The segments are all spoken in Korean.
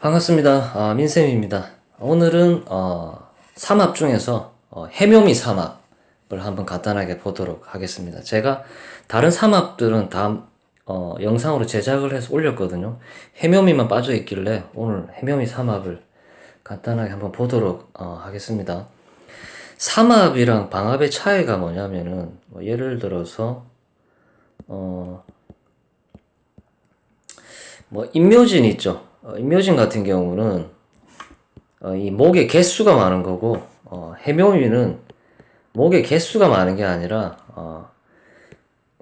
반갑습니다. 민쌤입니다. 오늘은 삼합 중에서 해묘미 삼합을 한번 간단하게 보도록 하겠습니다. 제가 다른 삼합들은 다 영상으로 제작을 해서 올렸거든요. 해묘미만 빠져 있길래 오늘 해묘미 삼합을 간단하게 한번 보도록 하겠습니다. 삼합이랑 방합의 차이가 뭐냐면은 예를 들어서 임묘진 있죠. 임묘진 같은 경우는 이 목의 개수가 많은 거고, 해묘미는 목의 개수가 많은 게 아니라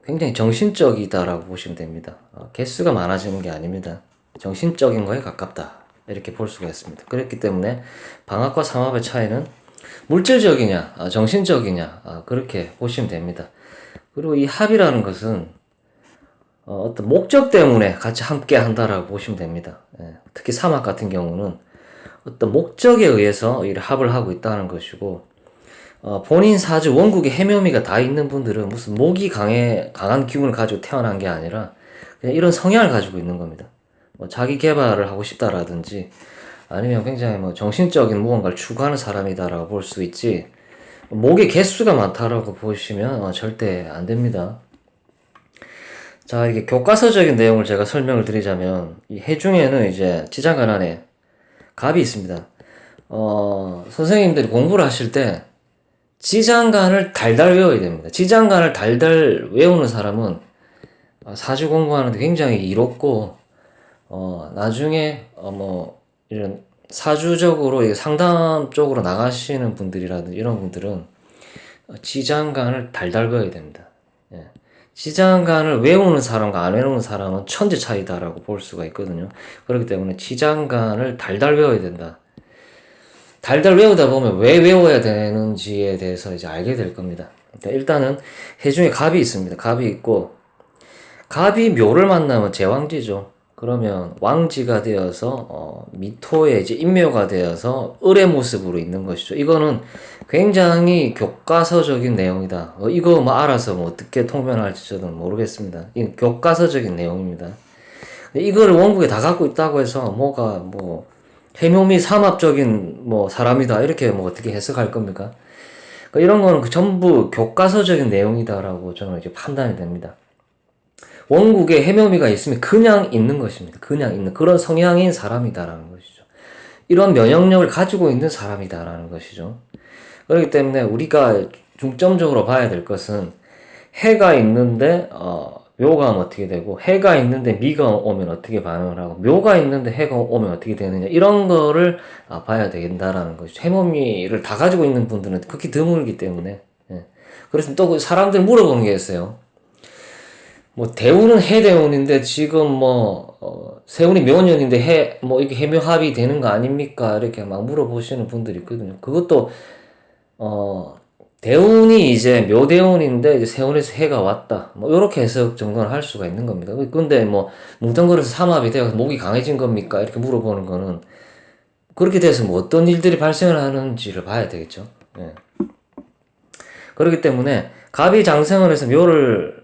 굉장히 정신적이다라고 보시면 됩니다. 개수가 많아지는 게 아닙니다. 정신적인 거에 가깝다, 이렇게 볼 수가 있습니다. 그렇기 때문에 방합과 삼합의 차이는 물질적이냐 정신적이냐, 그렇게 보시면 됩니다. 그리고 이 합이라는 것은 어떤 목적 때문에 같이 함께 한다라고 보시면 됩니다. 특히 삼합 같은 경우는 어떤 목적에 의해서 이 합을 하고 있다는 것이고, 본인 사주 원국에 해묘미가 다 있는 분들은 무슨 목이 강한 기운을 가지고 태어난 게 아니라 그냥 이런 성향을 가지고 있는 겁니다. 자기 개발을 하고 싶다라든지 아니면 굉장히 정신적인 무언가를 추구하는 사람이다라고 볼 수 있지, 목의 개수가 많다라고 보시면 절대 안 됩니다. 자, 이게 교과서적인 내용을 제가 설명을 드리자면, 이 해 중에는 이제 지장간 안에 갑이 있습니다. 선생님들이 공부를 하실 때 지장간을 달달 외워야 됩니다. 지장간을 달달 외우는 사람은 사주 공부하는데 굉장히 이롭고, 나중에 이런 사주적으로 상담 쪽으로 나가시는 분들이라든지 이런 분들은 지장간을 달달 외워야 됩니다. 예. 지장간을 외우는 사람과 안 외우는 사람은 천지 차이다라고 볼 수가 있거든요. 그렇기 때문에 지장간을 달달 외워야 된다. 달달 외우다 보면 왜 외워야 되는지에 대해서 이제 알게 될 겁니다. 일단은 해중에 갑이 있습니다. 갑이 있고, 갑이 묘를 만나면 제왕지죠. 그러면 왕지가 되어서 미토에 이제 인묘가 되어서 을의 모습으로 있는 것이죠. 이거는 굉장히 교과서적인 내용이다. 이거 알아서 어떻게 통변할지 저는 모르겠습니다. 이 교과서적인 내용입니다. 이거를 원국에 다 갖고 있다고 해서 뭐가 해묘미 삼합적인 사람이다, 이렇게 어떻게 해석할 겁니까? 이런 거는 전부 교과서적인 내용이다라고 저는 이제 판단이 됩니다. 원국에 해묘미가 있으면 그냥 있는 것입니다. 그냥 있는 그런 성향인 사람이다라는 것이죠. 이런 면역력을 가지고 있는 사람이다라는 것이죠. 그렇기 때문에 우리가 중점적으로 봐야 될 것은, 해가 있는데 묘가 오면 어떻게 되고, 해가 있는데 미가 오면 어떻게 반응을 하고, 묘가 있는데 해가 오면 어떻게 되느냐, 이런 거를 봐야 된다라는 것이죠. 해묘미를 다 가지고 있는 분들은 극히 드물기 때문에. 그래서 또 사람들 물어보는 게 있어요. 대운은 해대운인데 지금 세운이 묘년인데 이게 해묘합이 되는 거 아닙니까? 이렇게 물어보시는 분들이 있거든요. 그것도 대운이 이제 묘대운인데 이제 세운에서 해가 왔다, 요렇게 해석 정도는 할 수가 있는 겁니다. 근데 뭉텅거려서 삼합이 되어서 목이 강해진 겁니까? 이렇게 물어보는 거는, 그렇게 돼서 어떤 일들이 발생을 하는지를 봐야 되겠죠. 예. 그렇기 때문에 갑이 장생을 해서 묘를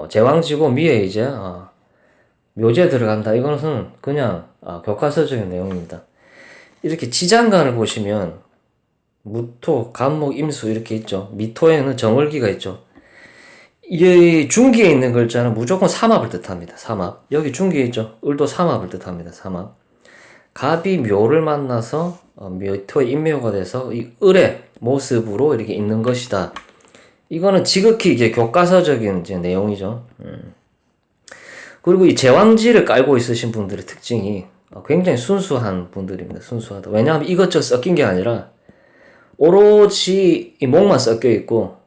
제왕지고 미에 이제 묘지에 들어간다. 이것은 그냥 교과서적인 내용입니다. 이렇게 지장간을 보시면 무토, 간목, 임수 이렇게 있죠. 미토에는 정월기가 있죠. 이 중기에 있는 글자는 무조건 삼합을 뜻합니다. 삼합. 여기 중기에 있죠. 을도 삼합을 뜻합니다. 삼합. 갑이 묘를 만나서 미토의 인묘가 돼서 이 을의 모습으로 이렇게 있는 것이다. 이거는 지극히 이제 교과서적인 이제 내용이죠. 그리고 이 제왕지를 깔고 있으신 분들의 특징이 굉장히 순수한 분들입니다. 순수하다. 왜냐하면 이것저것 섞인 게 아니라 오로지 이 목만 섞여 있고,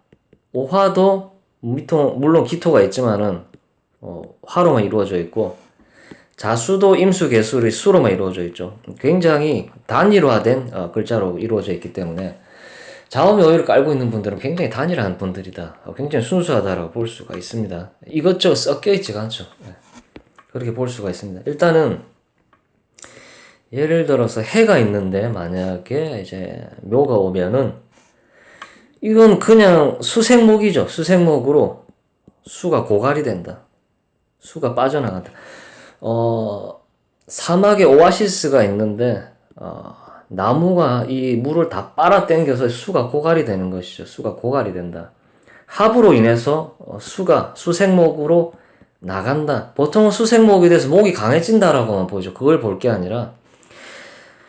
오화도 물론 기토가 있지만은 화로만 이루어져 있고, 자수도 임수 개수의 수로만 이루어져 있죠. 굉장히 단일화된 글자로 이루어져 있기 때문에 자오묘의를 깔고 있는 분들은 굉장히 단일한 분들이다, 굉장히 순수하다라고 볼 수가 있습니다. 이것저것 섞여 있지가 않죠. 그렇게 볼 수가 있습니다. 일단은 예를 들어서 해가 있는데 만약에 이제 묘가 오면은, 이건 그냥 수생목이죠. 수생목으로 수가 고갈이 된다. 수가 빠져나간다. 사막에 오아시스가 있는데 나무가 이 물을 다 빨아 당겨서 수가 고갈이 되는 것이죠. 수가 고갈이 된다. 합으로 인해서 수생목으로 나간다. 보통은 수생목에 대해서 목이 강해진다라고만 보죠. 그걸 볼 게 아니라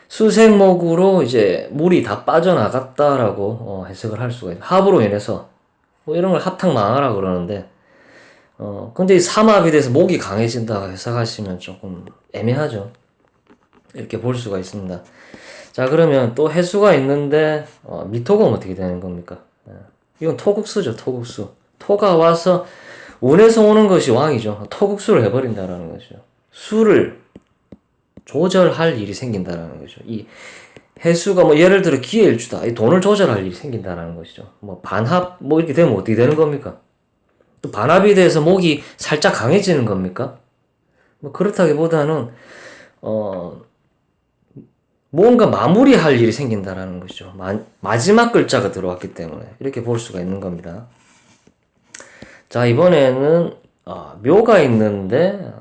수생목으로 이제 물이 다 빠져나갔다라고 해석을 할 수가 있어요. 합으로 인해서 뭐 이런 걸 합탕망하라 그러는데 근데 이 삼합이 돼서 목이 강해진다 해석하시면 조금 애매하죠. 이렇게 볼 수가 있습니다. 자, 그러면 또 해수가 있는데 미토가 어떻게 되는 겁니까? 이건 토국수죠. 토국수. 토가 와서 운에서 오는 것이 왕이죠. 토국수를 해버린다라는 거죠. 수를 조절할 일이 생긴다라는 거죠. 이 해수가 뭐 예를 들어 기회일주다. 이 돈을 조절할 일이 생긴다라는 것이죠. 뭐 반합 뭐 이렇게 되면 어떻게 되는 겁니까? 또 반합이 돼서 목이 살짝 강해지는 겁니까? 뭐 그렇다기보다는 뭔가 마무리할 일이 생긴다라는 것이죠. 마지막 글자가 들어왔기 때문에 이렇게 볼 수가 있는 겁니다. 자, 이번에는 묘가 있는데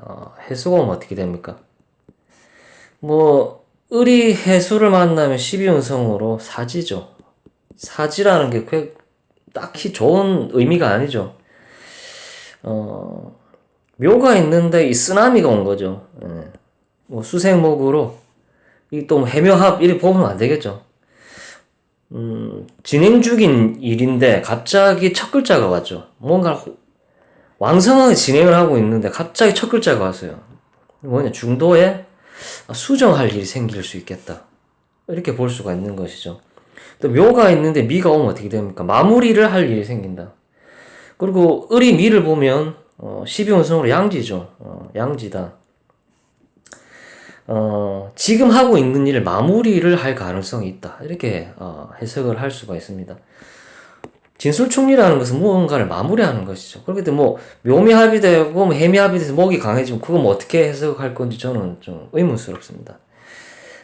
해수가 오면 어떻게 됩니까? 뭐 을이 해수를 만나면 12운성으로 사지죠. 사지라는 게 딱히 좋은 의미가 아니죠. 묘가 있는데 이 쓰나미가 온 거죠. 뭐 수생목으로 이 또 해묘합 이렇게 보면 안 되겠죠. 진행 중인 일인데 갑자기 첫 글자가 왔죠. 뭔가 왕성하게 진행을 하고 있는데 갑자기 첫 글자가 왔어요. 뭐냐, 중도에 수정할 일이 생길 수 있겠다. 이렇게 볼 수가 있는 것이죠. 또 묘가 있는데 미가 오면 어떻게 됩니까? 마무리를 할 일이 생긴다. 그리고 을이 미를 보면 12운성으로 양지죠. 양지다. 지금 하고 있는 일을 마무리를 할 가능성이 있다. 이렇게 해석을 할 수가 있습니다. 진술충리라는 것은 무언가를 마무리하는 것이죠. 그렇기 때문에 뭐 묘미합이 되고 뭐 해미합이 돼서 목이 강해지면 그거 뭐 어떻게 해석할 건지 저는 좀 의문스럽습니다.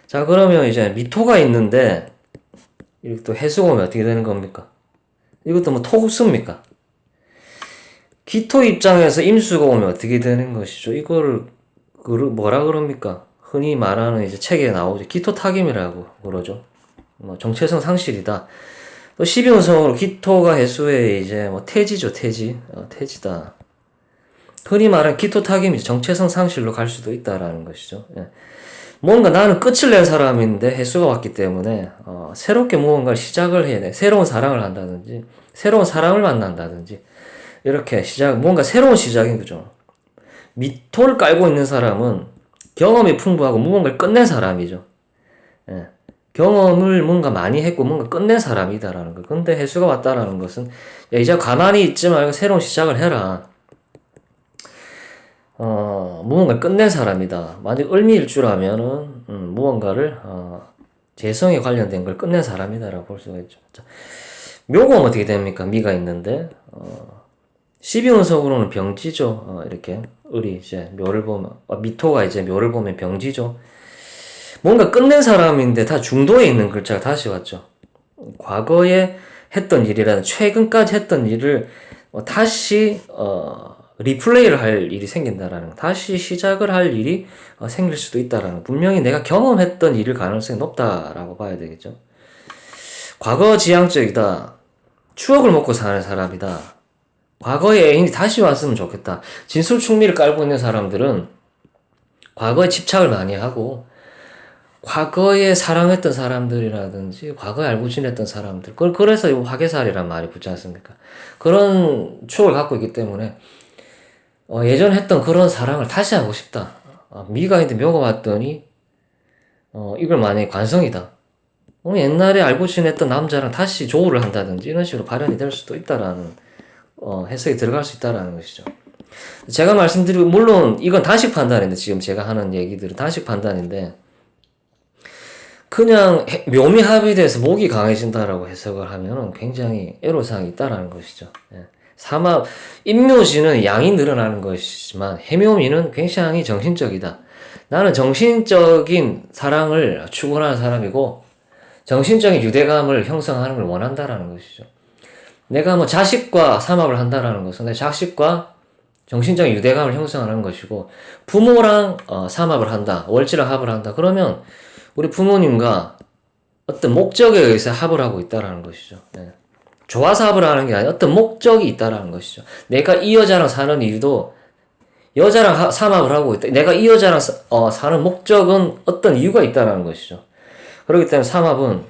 자, 그러면 이제 미토가 있는데 이렇게 또 해수가 오면 어떻게 되는 겁니까? 이것도 뭐 토국수입니까? 기토 입장에서 임수가 오면 어떻게 되는 것이죠? 이거를 뭐라 그럽니까? 흔히 말하는 이제 책에 나오죠. 기토타김이라고 그러죠. 뭐 정체성 상실이다. 또 12운성으로 기토가 해수에 이제 뭐 태지죠. 태지다. 흔히 말하는 기토타김이죠. 정체성 상실로 갈 수도 있다라는 것이죠. 예. 뭔가 나는 끝을 낸 사람인데 해수가 왔기 때문에 새롭게 무언가를 시작을 해야 돼. 새로운 사랑을 한다든지 새로운 사람을 만난다든지 이렇게 뭔가 새로운 시작인 거죠. 미토를 깔고 있는 사람은 경험이 풍부하고 무언가를 끝낸 사람이죠. 예. 경험을 뭔가 많이 했고 뭔가 끝낸 사람이다라는 거. 근데 해수가 왔다라는 것은 야, 이제 가만히 있지 말고 새로운 시작을 해라. 무언가를 끝낸 사람이다. 만약 을미일주라면은 무언가를 재성에 관련된 걸 끝낸 사람이다라고 볼 수가 있죠. 자, 묘가 어떻게 됩니까? 미가 있는데 12운석으로는 병지죠. 이렇게 을이 이제 묘를 보면 미토가 이제 묘를 보면 병지죠. 뭔가 끝낸 사람인데 다 중도에 있는 글자가 다시 왔죠. 과거에 했던 일이라든 최근까지 했던 일을 다시 리플레이를 할 일이 생긴다라는, 다시 시작을 할 일이 생길 수도 있다라는, 분명히 내가 경험했던 일일 가능성이 높다라고 봐야 되겠죠. 과거 지향적이다. 추억을 먹고 사는 사람이다. 과거의 애인이 다시 왔으면 좋겠다. 진술충리를 깔고 있는 사람들은 과거에 집착을 많이 하고 과거에 사랑했던 사람들이라든지 과거에 알고 지냈던 사람들, 그래서 이 화개살이란 말이 붙지 않습니까? 그런 추억을 갖고 있기 때문에 예전 했던 그런 사랑을 다시 하고 싶다. 미가 있는데 묘가 왔더니 이걸 만약에 관성이다. 옛날에 알고 지냈던 남자랑 다시 조우를 한다든지 이런 식으로 발현이 될 수도 있다라는 해석이 들어갈 수 있다라는 것이죠. 제가 말씀드리고, 물론 이건 단식 판단인데, 지금 제가 하는 얘기들은 단식 판단인데, 그냥 묘미합에 대해서 목이 강해진다라고 해석을 하면 굉장히 애로사항이 있다라는 것이죠. 삼합, 임묘지는 양이 늘어나는 것이지만 해묘미는 굉장히 정신적이다. 나는 정신적인 사랑을 추구하는 사람이고 정신적인 유대감을 형성하는 걸 원한다라는 것이죠. 내가 뭐 자식과 삼합을 한다라는 것은 내 자식과 정신적인 유대감을 형성하는 것이고, 부모랑 삼합을 한다, 월지랑 합을 한다. 그러면 우리 부모님과 어떤 목적에 의해서 합을 하고 있다라는 것이죠. 네. 좋아서 합을 하는 게 아니라 어떤 목적이 있다라는 것이죠. 내가 이 여자랑 사는 이유도 여자랑 삼합을 하고 있다. 내가 이 여자랑 사는 목적은 어떤 이유가 있다라는 것이죠. 그렇기 때문에 삼합은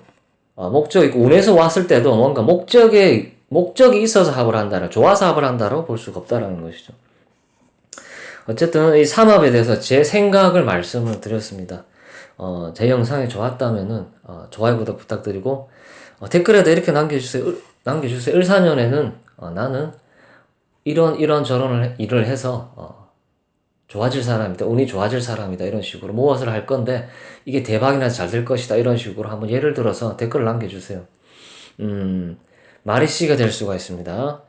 목적이 있고, 운에서 왔을 때도 뭔가 목적이 있어서 합을 한다라, 좋아서 합을 한다라고 볼 수가 없다라는 것이죠. 어쨌든 이 삼합에 대해서 제 생각을 말씀을 드렸습니다. 제 영상이 좋았다면은 좋아요, 구독 부탁드리고, 댓글에도 이렇게 남겨주세요. 을사년에는 나는 이런 저런 일을 해서 좋아질 사람이다, 운이 좋아질 사람이다, 이런 식으로 무엇을 할 건데 이게 대박이나 잘 될 것이다, 이런 식으로 한번 예를 들어서 댓글을 남겨주세요. 마리씨가 될 수가 있습니다.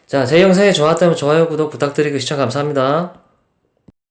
자, 제 영상이 좋았다면 좋아요, 구독 부탁드리고 시청 감사합니다.